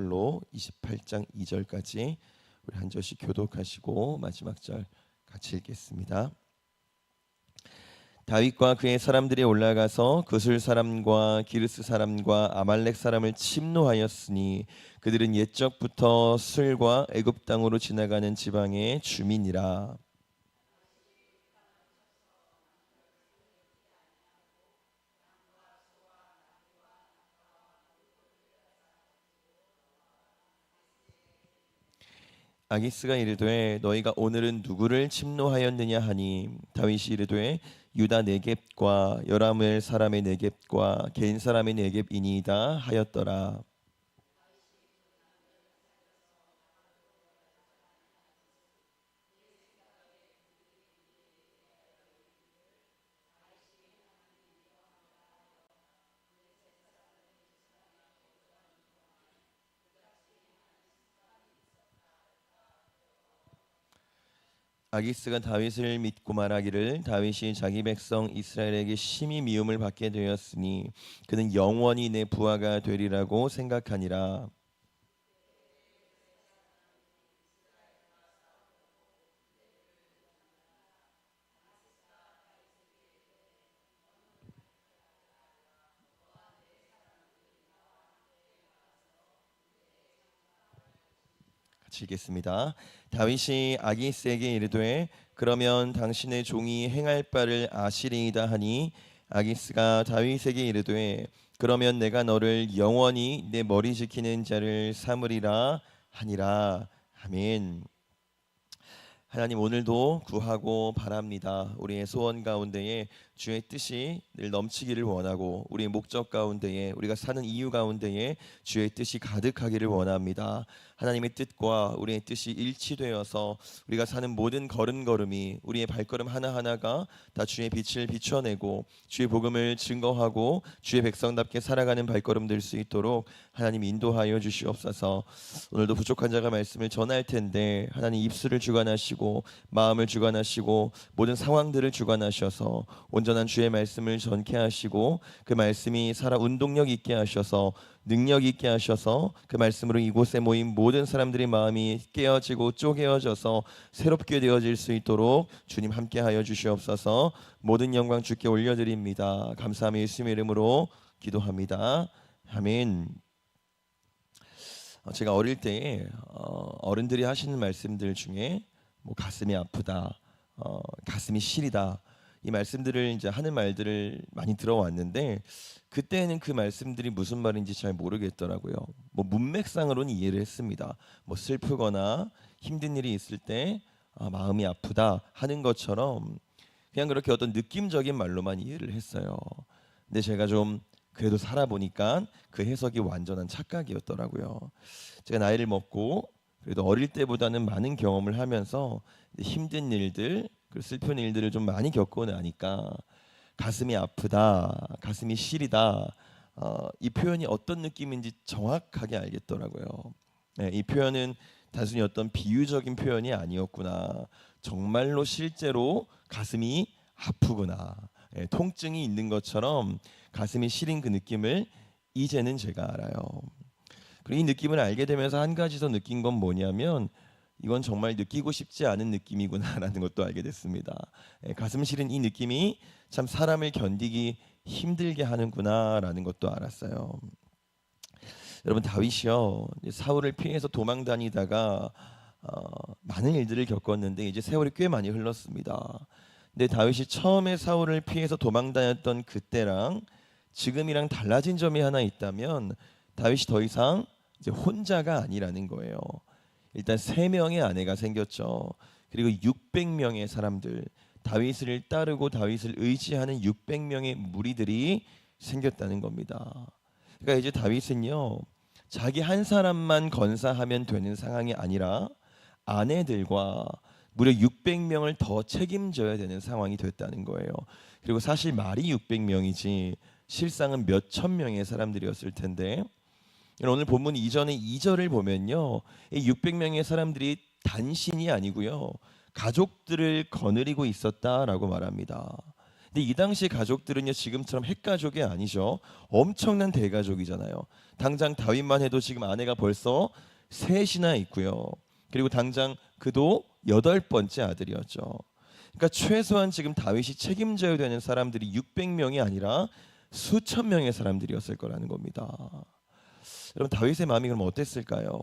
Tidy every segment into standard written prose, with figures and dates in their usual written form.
로 28장 2절까지 우리 한 절씩 교독하시고 마지막 절 같이 읽겠습니다. 다윗과 그의 사람들이 올라가서 그술 사람과 기르스 사람과 아말렉 사람을 침노하였으니 그들은 옛적부터 술과 애굽 땅으로 지나가는 지방의 주민이라. 아기스가 이르되 너희가 오늘은 누구를 침노하였느냐 하니 다윗이 이르되 유다 네겝과 여라무엘 사람의 네겝과 겐 사람의 네겝이니이다 하였더라. 아기스가 다윗을 믿고 말하기를 다윗이 자기 백성 이스라엘에게 심히 미움을 받게 되었으니 그는 영원히 내 부하가 되리라고 생각하니라. 같이 읽겠습니다. 다윗이 아기스에게 이르되 그러면 당신의 종이 행할 바를 아시리이다 하니 아기스가 다윗에게 이르되 그러면 내가 너를 영원히 내 머리 지키는 자를 삼으리라 하니라. 아멘. 하나님, 오늘도 구하고 바랍니다. 우리의 소원 가운데에 주의 뜻이 늘 넘치기를 원하고 우리의 목적 가운데에 우리가 사는 이유 가운데에 주의 뜻이 가득하기를 원합니다. 하나님의 뜻과 우리의 뜻이 일치되어서 우리가 사는 모든 걸음걸음이 우리의 발걸음 하나하나가 다 주의 빛을 비춰내고 주의 복음을 증거하고 주의 백성답게 살아가는 발걸음 될 수 있도록 하나님 인도하여 주시옵소서. 오늘도 부족한 자가 말씀을 전할 텐데 하나님 입술을 주관하시고 마음을 주관하시고 모든 상황들을 주관하셔서 온전한 주의 말씀을 전케 하시고 그 말씀이 살아 운동력 있게 하셔서 능력 있게 하셔서 그 말씀으로 이곳에 모인 모든 사람들의 마음이 깨어지고 쪼개어져서 새롭게 되어질 수 있도록 주님 함께하여 주시옵소서. 모든 영광 주께 올려드립니다. 감사하며 예수님의 이름으로 기도합니다. 아멘. 제가 어릴 때에 어른들이 하시는 말씀들 중에 뭐 가슴이 아프다, 가슴이 시리다, 이 말씀들을 이제 하는 말들을 많이 들어왔는데 그때는 그 말씀들이 무슨 말인지 잘 모르겠더라고요. 뭐 문맥상으로는 이해를 했습니다. 뭐 슬프거나 힘든 일이 있을 때 마음이 아프다 하는 것처럼 그냥 그렇게 어떤 느낌적인 말로만 이해를 했어요. 근데 제가 좀 그래도 살아보니까 그 해석이 완전한 착각이었더라고요. 제가 나이를 먹고 그래도 어릴 때보다는 많은 경험을 하면서 힘든 일들, 슬픈 일들을 좀 많이 겪고 나니까 가슴이 아프다, 가슴이 시리다, 이 표현이 어떤 느낌인지 정확하게 알겠더라고요. 네, 이 표현은 단순히 어떤 비유적인 표현이 아니었구나. 정말로 실제로 가슴이 아프구나. 네, 통증이 있는 것처럼 가슴이 시린 그 느낌을 이제는 제가 알아요. 그리고 이 느낌을 알게 되면서 한 가지 더 느낀 건 뭐냐면 이건 정말 느끼고 싶지 않은 느낌이구나라는 것도 알게 됐습니다. 가슴 시린 이 느낌이 참 사람을 견디기 힘들게 하는구나라는 것도 알았어요. 여러분, 다윗이요 사울을 피해서 도망 다니다가 많은 일들을 겪었는데 이제 세월이 꽤 많이 흘렀습니다. 근데 다윗이 처음에 사울을 피해서 도망 다녔던 그때랑 지금이랑 달라진 점이 하나 있다면 다윗이 더 이상 이제 혼자가 아니라는 거예요. 일단 3명의 아내가 생겼죠. 그리고 600명의 사람들, 다윗을 따르고 다윗을 의지하는 600명의 무리들이 생겼다는 겁니다. 그러니까 이제 다윗은요 자기 한 사람만 건사하면 되는 상황이 아니라 아내들과 무려 600명을 더 책임져야 되는 상황이 됐다는 거예요. 그리고 사실 말이 600명이지 실상은 몇 천 명의 사람들이었을 텐데 오늘 본문 이전의 2절을 보면요, 이 600명의 사람들이 단신이 아니고요, 가족들을 거느리고 있었다라고 말합니다. 근데 이 당시 가족들은요 지금처럼 핵가족이 아니죠. 엄청난 대가족이잖아요. 당장 다윗만 해도 지금 아내가 벌써 셋이나 있고요. 그리고 당장 그도 8번째 아들이었죠. 그러니까 최소한 지금 다윗이 책임져야 되는 사람들이 600명이 아니라 수천 명의 사람들이었을 거라는 겁니다. 여러분 다윗의 마음이 그럼 어땠을까요?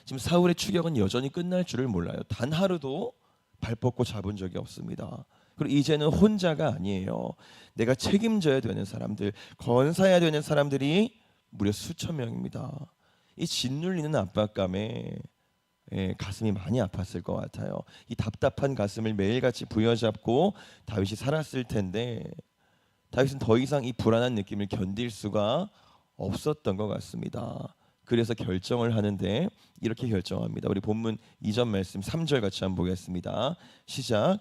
지금 사울의 추격은 여전히 끝날 줄을 몰라요. 단 하루도 발 뻗고 잡은 적이 없습니다. 그리고 이제는 혼자가 아니에요. 내가 책임져야 되는 사람들, 건사해야 되는 사람들이 무려 수천 명입니다. 이 짓눌리는 압박감에 가슴이 많이 아팠을 것 같아요. 이 답답한 가슴을 매일같이 부여잡고 다윗이 살았을 텐데 다윗은 더 이상 이 불안한 느낌을 견딜 수가 없었던 것 같습니다. 그래서 결정을 하는데 이렇게 결정합니다. 우리 본문 2절 말씀 3절 같이 한번 보겠습니다. 시작.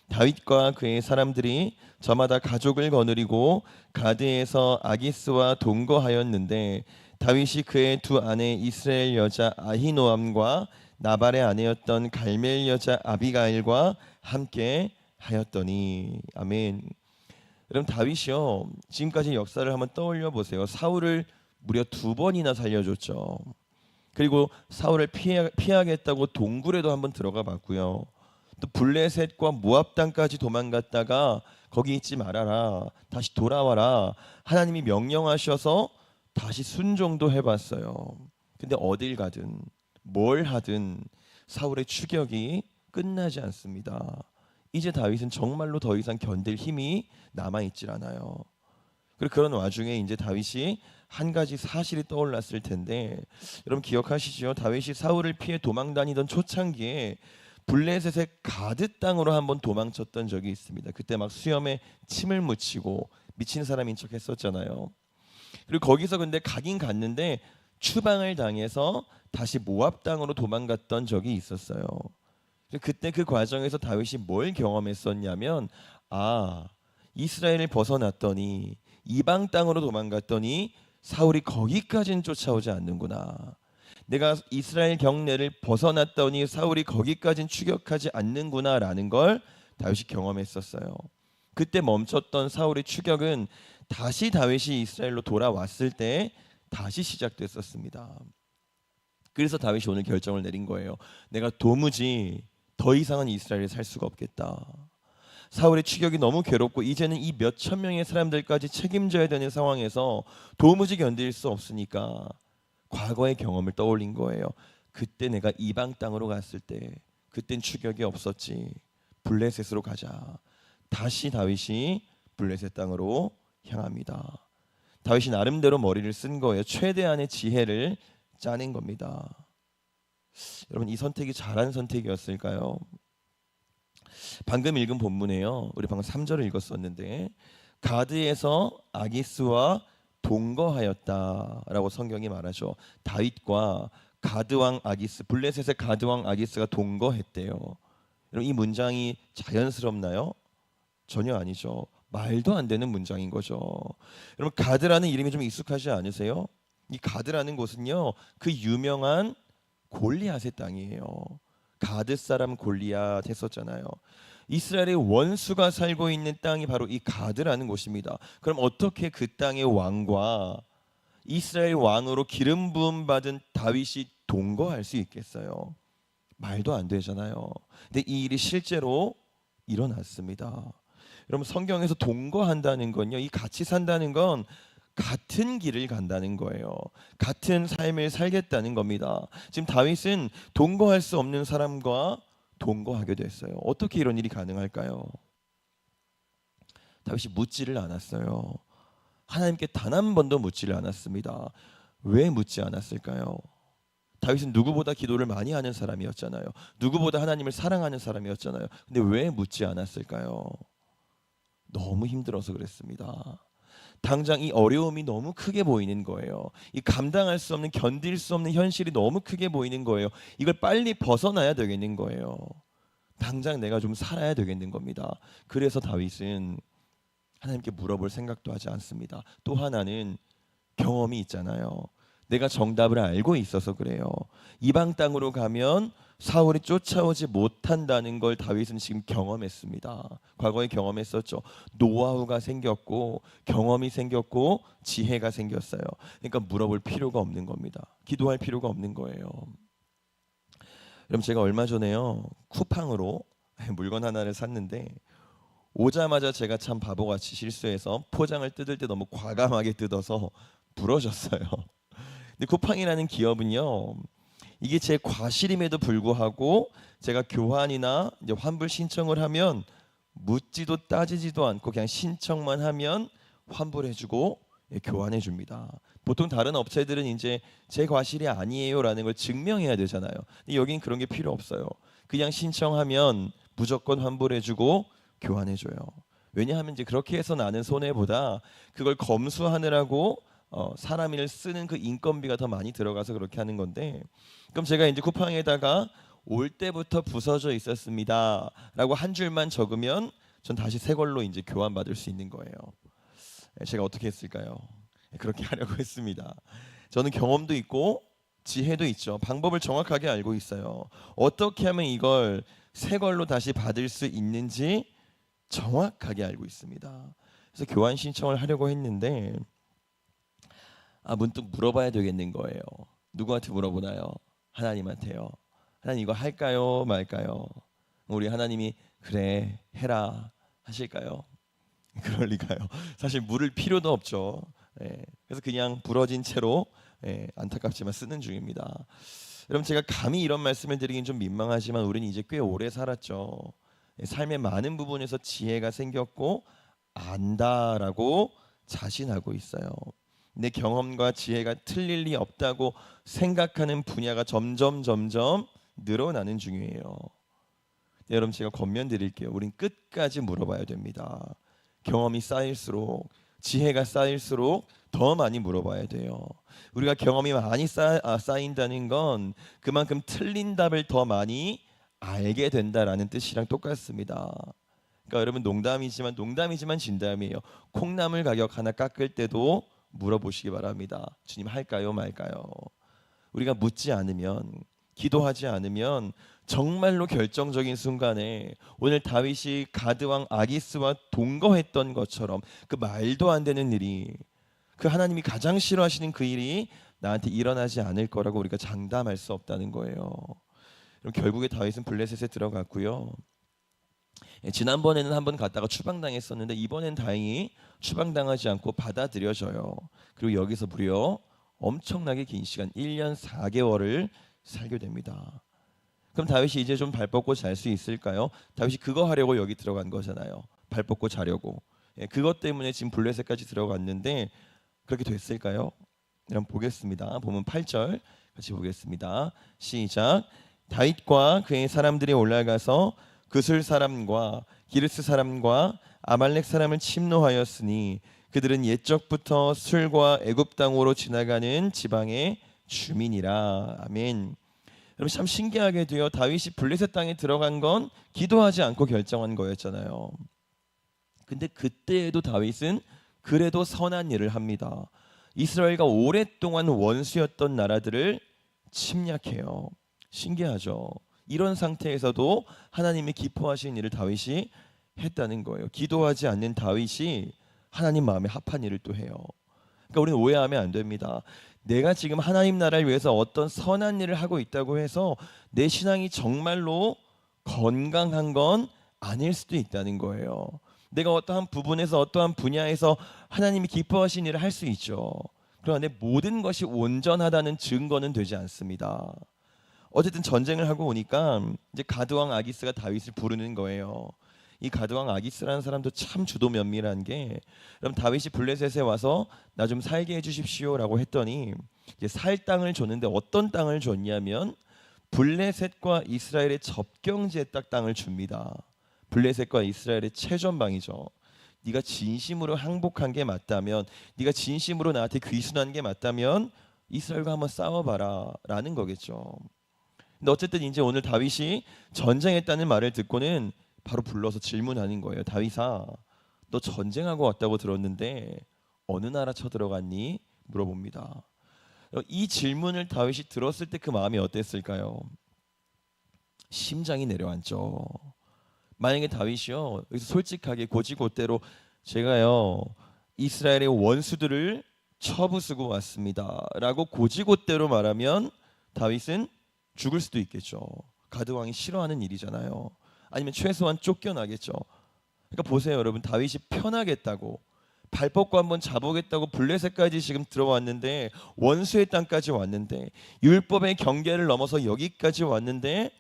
다윗과 그의 사람들이 저마다 가족을 거느리고 가드에서 아기스와 동거하였는데 다윗이 그의 두 아내 이스라엘 여자 아히노암과 나발의 아내였던 갈멜 여자 아비가일과 함께 하였더니. 아멘. 여러분 다윗이요 지금까지 역사를 한번 떠올려 보세요. 사울을 무려 2번이나 살려줬죠. 그리고 사울을 피하겠다고 동굴에도 한번 들어가 봤고요. 또 블레셋과 모압 땅까지 도망갔다가 거기 있지 말아라, 다시 돌아와라 하나님이 명령하셔서 다시 순종도 해봤어요. 근데 어딜 가든 뭘 하든 사울의 추격이 끝나지 않습니다. 이제 다윗은 정말로 더 이상 견딜 힘이 남아있질 않아요. 그리고 그런 와중에 이제 다윗이 한 가지 사실이 떠올랐을 텐데 여러분 기억하시죠? 다윗이 사울을 피해 도망 다니던 초창기에 블레셋의 가드 땅으로 한번 도망쳤던 적이 있습니다. 그때 막 수염에 침을 묻히고 미친 사람인 척 했었잖아요. 그리고 거기서 근데 가긴 갔는데 추방을 당해서 다시 모압 땅으로 도망갔던 적이 있었어요. 그때 그 과정에서 다윗이 뭘 경험했었냐면 이스라엘을 벗어났더니 이방 땅으로 도망갔더니 사울이 거기까지는 쫓아오지 않는구나. 내가 이스라엘 경내를 벗어났더니 사울이 거기까지는 추격하지 않는구나라는 걸 다윗이 경험했었어요. 그때 멈췄던 사울의 추격은 다시 다윗이 이스라엘로 돌아왔을 때 다시 시작됐었습니다. 그래서 다윗이 오늘 결정을 내린 거예요. 내가 도무지 더 이상은 이스라엘에 살 수가 없겠다. 사울의 추격이 너무 괴롭고 이제는 이 몇천 명의 사람들까지 책임져야 되는 상황에서 도무지 견딜 수 없으니까 과거의 경험을 떠올린 거예요. 그때 내가 이방 땅으로 갔을 때 그땐 추격이 없었지. 블레셋으로 가자. 다시 다윗이 블레셋 땅으로 향합니다. 다윗이 나름대로 머리를 쓴 거예요. 최대한의 지혜를 짜낸 겁니다. 여러분 이 선택이 잘한 선택이었을까요? 방금 읽은 본문에요. 우리 방금 3절을 읽었었는데 가드에서 아기스와 동거하였다라고 성경이 말하죠. 다윗과 가드왕 아기스, 블레셋의 가드왕 아기스가 동거했대요. 여러분 이 문장이 자연스럽나요? 전혀 아니죠. 말도 안 되는 문장인 거죠. 여러분 가드라는 이름이 좀 익숙하지 않으세요? 이 가드라는 곳은요 그 유명한 골리앗의 땅이에요. 가드 사람 골리앗 했었잖아요. 이스라엘의 원수가 살고 있는 땅이 바로 이 가드라는 곳입니다. 그럼 어떻게 그 땅의 왕과 이스라엘 왕으로 기름 부음 받은 다윗이 동거할 수 있겠어요? 말도 안 되잖아요. 근데 이 일이 실제로 일어났습니다. 여러분 성경에서 동거한다는 건요, 이 같이 산다는 건 같은 길을 간다는 거예요. 같은 삶을 살겠다는 겁니다. 지금 다윗은 동거할 수 없는 사람과 동거하게 됐어요. 어떻게 이런 일이 가능할까요? 다윗이 묻지를 않았어요. 하나님께 단 한 번도 묻지를 않았습니다. 왜 묻지 않았을까요? 다윗은 누구보다 기도를 많이 하는 사람이었잖아요. 누구보다 하나님을 사랑하는 사람이었잖아요. 근데 왜 묻지 않았을까요? 너무 힘들어서 그랬습니다. 당장 이 어려움이 너무 크게 보이는 거예요. 이 감당할 수 없는, 견딜 수 없는 현실이 너무 크게 보이는 거예요. 이걸 빨리 벗어나야 되겠는 거예요. 당장 내가 좀 살아야 되겠는 겁니다. 그래서 다윗은 하나님께 물어볼 생각도 하지 않습니다. 또 하나는 경험이 있잖아요. 내가 정답을 알고 있어서 그래요. 이방 땅으로 가면 사울이 쫓아오지 못한다는 걸 다윗은 지금 경험했습니다. 과거에 경험했었죠. 노하우가 생겼고 경험이 생겼고 지혜가 생겼어요. 그러니까 물어볼 필요가 없는 겁니다. 기도할 필요가 없는 거예요. 여러분, 제가 얼마 전에요, 쿠팡으로 물건 하나를 샀는데 오자마자 제가 참 바보같이 실수해서 포장을 뜯을 때 너무 과감하게 뜯어서 부러졌어요. 근데 쿠팡이라는 기업은요, 이게 제 과실임에도 불구하고 제가 교환이나 이제 환불 신청을 하면 묻지도 따지지도 않고 그냥 신청만 하면 환불해주고 교환해 줍니다. 보통 다른 업체들은 이제 제 과실이 아니에요라는 걸 증명해야 되잖아요. 근데 여긴 그런 게 필요 없어요. 그냥 신청하면 무조건 환불해주고 교환해줘요. 왜냐하면 이제 그렇게 해서 나는 손해보다 그걸 검수하느라고 사람을 쓰는 그 인건비가 더 많이 들어가서 그렇게 하는 건데, 그럼 제가 이제 쿠팡에다가 올 때부터 부서져 있었습니다라고 한 줄만 적으면 전 다시 새 걸로 이제 교환 받을 수 있는 거예요. 제가 어떻게 했을까요? 그렇게 하려고 했습니다. 저는 경험도 있고 지혜도 있죠. 방법을 정확하게 알고 있어요. 어떻게 하면 이걸 새 걸로 다시 받을 수 있는지 정확하게 알고 있습니다. 그래서 교환 신청을 하려고 했는데 문득 물어봐야 되겠는 거예요. 누구한테 물어보나요? 하나님한테요. 하나님, 이거 할까요 말까요? 우리 하나님이 그래 해라 하실까요? 그럴 리가요. 사실 물을 필요도 없죠. 그래서 그냥 부러진 채로 안타깝지만 쓰는 중입니다. 여러분, 제가 감히 이런 말씀을 드리긴 좀 민망하지만 우리는 이제 꽤 오래 살았죠. 삶의 많은 부분에서 지혜가 생겼고 안다라고 자신하고 있어요. 내 경험과 지혜가 틀릴 리 없다고 생각하는 분야가 점점 늘어나는 중이에요. 여러분, 제가 권면 드릴게요. 우린 끝까지 물어봐야 됩니다. 경험이 쌓일수록, 지혜가 쌓일수록 더 많이 물어봐야 돼요. 우리가 경험이 많이 쌓인다는 건 그만큼 틀린 답을 더 많이 알게 된다라는 뜻이랑 똑같습니다. 그러니까 여러분, 농담이지만 진담이에요. 콩나물 가격 하나 깎을 때도 물어보시기 바랍니다. 주님, 할까요 말까요? 우리가 묻지 않으면, 기도하지 않으면 정말로 결정적인 순간에 오늘 다윗이 가드왕 아기스와 동거했던 것처럼 그 말도 안 되는 일이, 그 하나님이 가장 싫어하시는 그 일이 나한테 일어나지 않을 거라고 우리가 장담할 수 없다는 거예요. 그럼 결국에 다윗은 블레셋에 들어갔고요. 지난번에는 한번 갔다가 추방당했었는데 이번엔 다행히 추방당하지 않고 받아들여져요. 그리고 여기서 무려 엄청나게 긴 시간 1년 4개월을 살게 됩니다. 그럼 다윗이 이제 좀 발 뻗고 잘 수 있을까요? 다윗이 그거 하려고 여기 들어간 거잖아요. 발 뻗고 자려고. 그것 때문에 지금 블레셋까지 들어갔는데 그렇게 됐을까요? 그럼 보겠습니다. 보면 8절 같이 보겠습니다. 시작. 다윗과 그의 사람들이 올라가서 그술 사람과 기르스 사람과 아말렉 사람을 침노하였으니 그들은 옛적부터 술과 애굽 땅으로 지나가는 지방의 주민이라. 아멘. 여러분, 참 신기하게도요, 다윗이 블레셋 땅에 들어간 건 기도하지 않고 결정한 거였잖아요. 근데 그때에도 다윗은 그래도 선한 일을 합니다. 이스라엘과 오랫동안 원수였던 나라들을 침략해요. 신기하죠. 이런 상태에서도 하나님이 기뻐하시는 일을 다윗이 했다는 거예요. 기도하지 않는 다윗이 하나님 마음에 합한 일을 또 해요. 그러니까 우리는 오해하면 안 됩니다. 내가 지금 하나님 나라를 위해서 어떤 선한 일을 하고 있다고 해서 내 신앙이 정말로 건강한 건 아닐 수도 있다는 거예요. 내가 어떠한 부분에서, 어떠한 분야에서 하나님이 기뻐하시는 일을 할 수 있죠. 그런데 모든 것이 온전하다는 증거는 되지 않습니다. 어쨌든 전쟁을 하고 오니까 이제 가드왕 아기스가 다윗을 부르는 거예요. 이 가드왕 아기스라는 사람도 참 주도 면밀한 게, 그럼 다윗이 블레셋에 와서 나 좀 살게 해주십시오라고 했더니 이제 살 땅을 줬는데 어떤 땅을 줬냐면 블레셋과 이스라엘의 접경지에 딱 땅을 줍니다. 블레셋과 이스라엘의 최전방이죠. 네가 진심으로 항복한 게 맞다면, 네가 진심으로 나한테 귀순한 게 맞다면 이스라엘과 한번 싸워봐라 라는 거겠죠. 근데 어쨌든 이제 오늘 다윗이 전쟁했다는 말을 듣고는 바로 불러서 질문하는 거예요. 다윗아, 너 전쟁하고 왔다고 들었는데 어느 나라 쳐들어갔니? 물어봅니다. 이 질문을 다윗이 들었을 때 그 마음이 어땠을까요? 심장이 내려앉죠. 만약에 다윗이요, 여기서 솔직하게 고지고대로 제가요 이스라엘의 원수들을 쳐부수고 왔습니다라고 고지고대로 말하면 다윗은 죽을 수도 있겠죠. 가드 왕이 싫어하는 일이잖아요. 아니면 최소한 쫓겨나겠죠. 그러니까 보세요, 여러분. 다윗이 편하겠다고 발 뻗고 한번 자보겠다고 블레셋까지 지금 들어왔는데, 원수의 땅까지 왔는데, 율법의 경계를 넘어서 여기까지 왔는데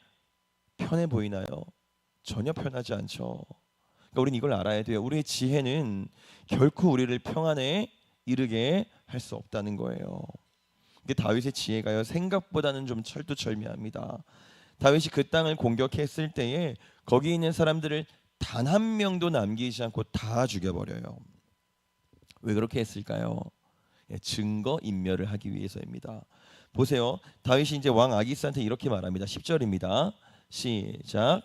편해 보이나요? 전혀 편하지 않죠. 그러니까 우리는 이걸 알아야 돼요. 우리의 지혜는 결코 우리를 평안에 이르게 할 수 없다는 거예요. 근데 다윗의 지혜가요, 생각보다는 좀 철두철미합니다. 다윗이 그 땅을 공격했을 때에 거기 있는 사람들을 단 한 명도 남기지 않고 다 죽여버려요. 왜 그렇게 했을까요? 증거 인멸을 하기 위해서입니다. 보세요. 다윗이 이제 왕 아기스한테 이렇게 말합니다. 10절입니다. 시작.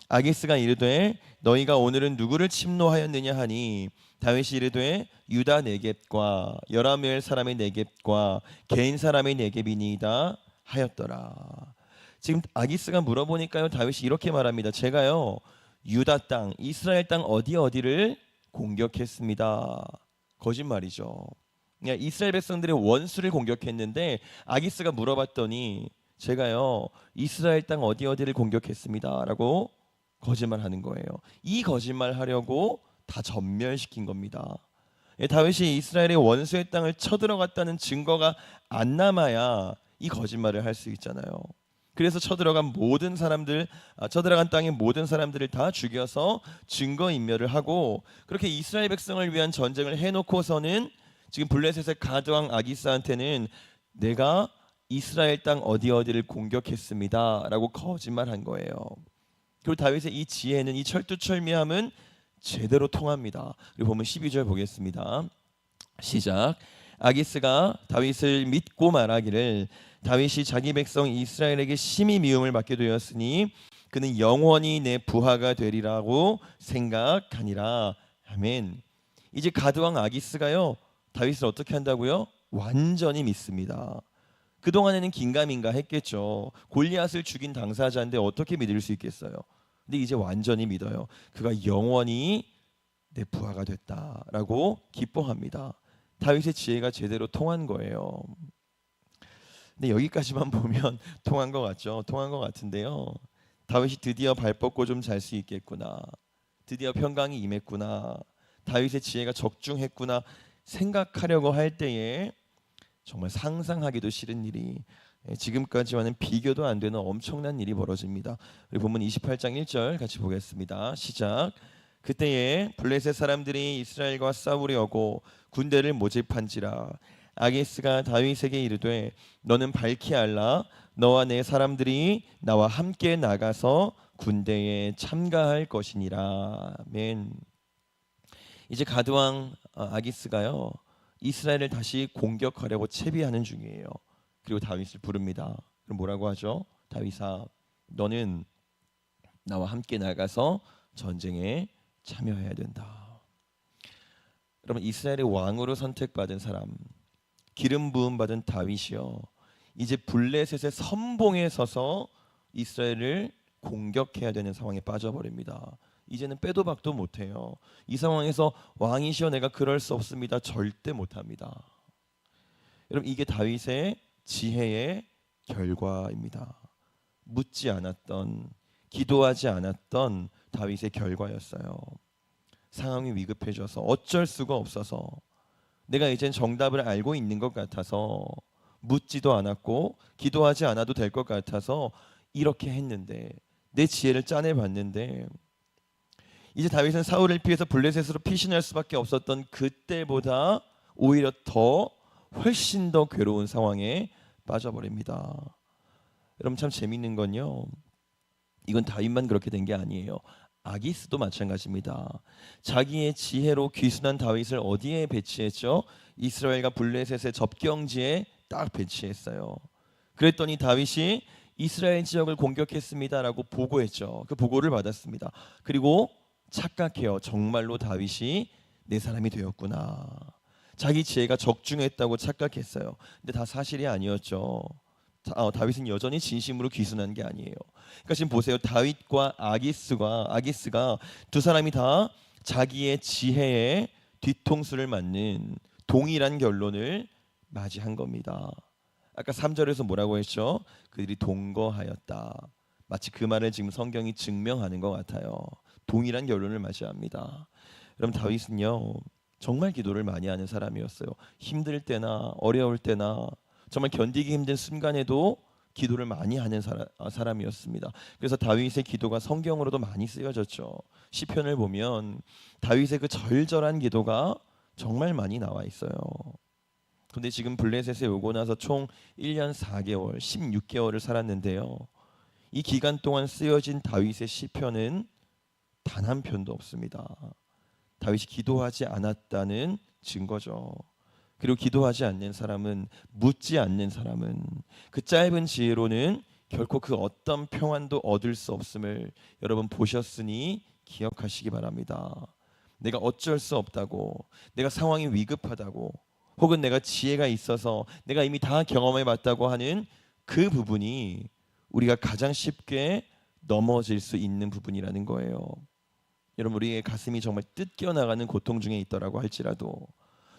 아기스가 이르되 너희가 오늘은 누구를 침노하였느냐 하니 다윗이 이르되 유다 네겝과 여라무엘 사람의 네겝과 개인 사람의 네겝이니이다 하였더라. 지금 아기스가 물어보니까요, 다윗이 이렇게 말합니다. 제가요 유다 땅, 이스라엘 땅 어디를 공격했습니다. 거짓말이죠. 그러니까 이스라엘 백성들의 원수를 공격했는데 아기스가 물어봤더니 제가요 이스라엘 땅 어디를 공격했습니다라고 거짓말하는 거예요. 이 거짓말 하려고 다 전멸시킨 겁니다. 다윗이 이스라엘의 원수의 땅을 쳐들어갔다는 증거가 안 남아야 이 거짓말을 할 수 있잖아요. 그래서 쳐들어간 땅의 모든 사람들을 다 죽여서 증거 인멸을 하고, 그렇게 이스라엘 백성을 위한 전쟁을 해놓고서는 지금 블레셋의 가드왕 아기스한테는 내가 이스라엘 땅 어디를 공격했습니다라고 거짓말한 거예요. 그리고 다윗의 이 지혜는, 이 철두철미함은 제대로 통합니다. 그리고 보면 12절 보겠습니다. 시작. 아기스가 다윗을 믿고 말하기를 다윗이 자기 백성 이스라엘에게 심히 미움을 받게 되었으니 그는 영원히 내 부하가 되리라고 생각하니라. 아멘. 이제 가드왕 아기스가요 다윗을 어떻게 한다고요? 완전히 믿습니다. 그동안에는 긴가민가 했겠죠. 골리앗을 죽인 당사자인데 어떻게 믿을 수 있겠어요? 근데 이제 완전히 믿어요. 그가 영원히 내 부하가 됐다라고 기뻐합니다. 다윗의 지혜가 제대로 통한 거예요. 근데 여기까지만 보면 통한 것 같죠? 통한 것 같은데요. 다윗이 드디어 발 뻗고 좀 잘 수 있겠구나, 드디어 평강이 임했구나, 다윗의 지혜가 적중했구나 생각하려고 할 때에 정말 상상하기도 싫은 일이, 지금까지와는 비교도 안 되는 엄청난 일이 벌어집니다. 우리 본문 28장 1절 같이 보겠습니다. 시작. 그때에 블레셋 사람들이 이스라엘과 싸우려고 군대를 모집한지라 아기스가 다윗에게 이르되 너는 밝히 알라. 너와 내 사람들이 나와 함께 나가서 군대에 참가할 것이니라. 아멘. 이제 가드왕 아기스가요 이스라엘을 다시 공격하려고 채비하는 중이에요. 그리고 다윗을 부릅니다. 그럼 뭐라고 하죠? 다윗아, 너는 나와 함께 나가서 전쟁에 참여해야 된다. 여러분, 이스라엘의 왕으로 선택받은 사람, 기름 부음 받은 다윗이요 이제 블레셋의 선봉에 서서 이스라엘을 공격해야 되는 상황에 빠져버립니다. 이제는 빼도 박도 못해요. 이 상황에서 왕이시여 내가 그럴 수 없습니다. 절대 못합니다. 여러분, 이게 다윗의 지혜의 결과입니다. 묻지 않았던, 기도하지 않았던 다윗의 결과였어요. 상황이 위급해져서 어쩔 수가 없어서, 내가 이젠 정답을 알고 있는 것 같아서 묻지도 않았고 기도하지 않아도 될 것 같아서 이렇게 했는데, 내 지혜를 짜내봤는데, 이제 다윗은 사울을 피해서 블레셋으로 피신할 수밖에 없었던 그때보다 오히려 훨씬 더 괴로운 상황에 빠져버립니다. 여러분, 참 재밌는 건요, 이건 다윗만 그렇게 된 게 아니에요. 아기스도 마찬가지입니다. 자기의 지혜로 귀순한 다윗을 어디에 배치했죠? 이스라엘과 블레셋의 접경지에 딱 배치했어요. 그랬더니 다윗이 이스라엘 지역을 공격했습니다라고 보고했죠. 그 보고를 받았습니다. 그리고 착각해요. 정말로 다윗이 내 사람이 되었구나. 자기 지혜가 적중했다고 착각했어요. 근데 다 사실이 아니었죠. 다윗은 여전히 진심으로 귀순한 게 아니에요. 그러니까 지금 보세요. 다윗과 아기스가 두 사람이 다 자기의 지혜에 뒤통수를 맞는 동일한 결론을 맞이한 겁니다. 아까 3절에서 뭐라고 했죠? 그들이 동거하였다. 마치 그 말을 지금 성경이 증명하는 것 같아요. 동일한 결론을 맞이합니다. 그럼 다윗은요, 정말 기도를 많이 하는 사람이었어요. 힘들 때나 어려울 때나 정말 견디기 힘든 순간에도 기도를 많이 하는 사람이었습니다. 그래서 다윗의 기도가 성경으로도 많이 쓰여졌죠. 시편을 보면 다윗의 그 절절한 기도가 정말 많이 나와 있어요. 근데 지금 블레셋에 오고 나서 총 1년 4개월, 16개월을 살았는데요. 이 기간 동안 쓰여진 다윗의 시편은 단 한 편도 없습니다. 다윗이 기도하지 않았다는 증거죠. 그리고 기도하지 않는 사람은, 묻지 않는 사람은 그 짧은 지혜로는 결코 그 어떤 평안도 얻을 수 없음을 여러분 보셨으니 기억하시기 바랍니다. 내가 어쩔 수 없다고, 내가 상황이 위급하다고, 혹은 내가 지혜가 있어서 내가 이미 다 경험해 봤다고 하는 그 부분이 우리가 가장 쉽게 넘어질 수 있는 부분이라는 거예요. 여러분, 우리의 가슴이 정말 뜯겨나가는 고통 중에 있더라고 할지라도,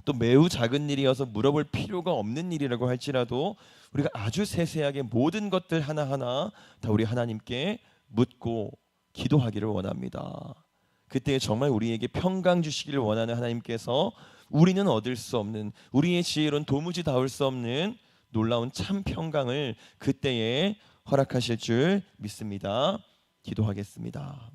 또 매우 작은 일이어서 물어볼 필요가 없는 일이라고 할지라도 우리가 아주 세세하게 모든 것들 하나하나 다 우리 하나님께 묻고 기도하기를 원합니다. 그때 정말 우리에게 평강 주시기를 원하는 하나님께서 우리는 얻을 수 없는, 우리의 지혜로는 도무지 닿을 수 없는 놀라운 참 평강을 그때에 허락하실 줄 믿습니다. 기도하겠습니다.